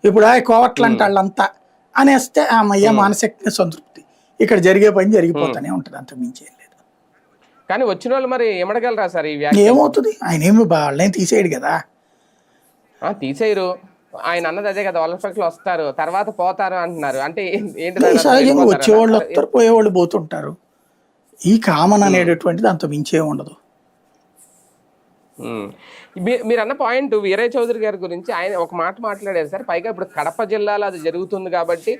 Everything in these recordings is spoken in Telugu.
ఇప్పుడు కోవట్లు అంటే వాళ్ళంతా అనేస్తే అమ్మయ్య మానసిక సంతృప్తి. ఇక్కడ జరిగే పని జరిగిపోతానే ఉంటుంది, అంతకు మించి ఏం లేదు. కానీ వచ్చిన వాళ్ళు మరి ఎమడగలరా సార్ ఈ వ్యాఖ్యలు? ఏమవుతుంది, ఆయన ఏమి వాళ్ళేం తీసేయడు కదా. తీసేయరు, ఆయన అన్నది అదే కదా, ఒలింపిక్స్ లో వస్తారు తర్వాత పోతారు అంటున్నారు. అంటే ఏంటి సహజంగా వచ్చేవాళ్ళు వస్తారు, పోయేవాళ్ళు పోతుంటారు. ఈ కామన్ అనేటటువంటిది అంత మించే ఉండదు. మీరు అన్న పాయింట్ వీరయ్య చౌదరి గారి గురించి ఆయన ఒక మాట మాట్లాడారు సార్. పైగా ఇప్పుడు కడప జిల్లాలో అది జరుగుతుంది కాబట్టి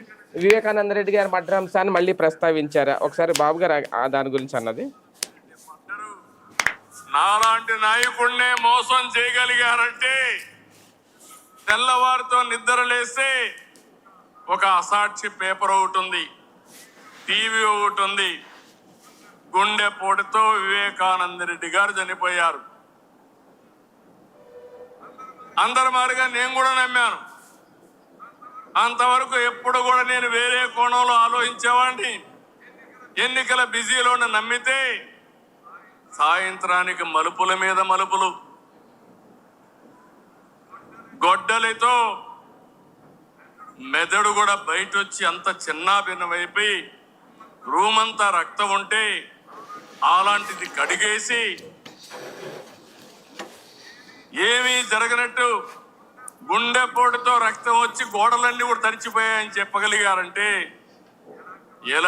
వివేకానంద రెడ్డి గారి మర్డర్ అంశాన్ని మళ్ళీ ప్రస్తావించారా? ఒకసారి బాబు గారు దాని గురించి అన్నది. నాలాంటి నాయకుడినే మోసం చేయగలిగారంటే తెల్లవారితో నిద్ర లేస్తే ఒక అసాక్షి పేపర్ ఒకటి ఉంది, టీవీ ఒకటి ఉంది. గుండెపోటుతో వివేకానంద రెడ్డి గారు చనిపోయారు. అందరి మారిగా నేను కూడా నమ్మాను. అంతవరకు ఎప్పుడు కూడా నేను వేరే కోణంలో ఆలోచించేవాడిని. ఎన్నికల బిజీలో నమ్మితే సాయంత్రానికి మలుపుల మీద మలుపులు, గొడ్డలితో మెదడు కూడా బయట వచ్చి అంత చిన్నాభిన్నమైపోయి రూమ్ అంతా రక్తం ఉంటే అలాంటిది కడిగేసి ఏమీ జరగనట్టు గుండెపోటుతో రక్తం వచ్చి గోడలన్నీ కూడా తడిచిపోయాయని చెప్పగలిగారంటే ఎలా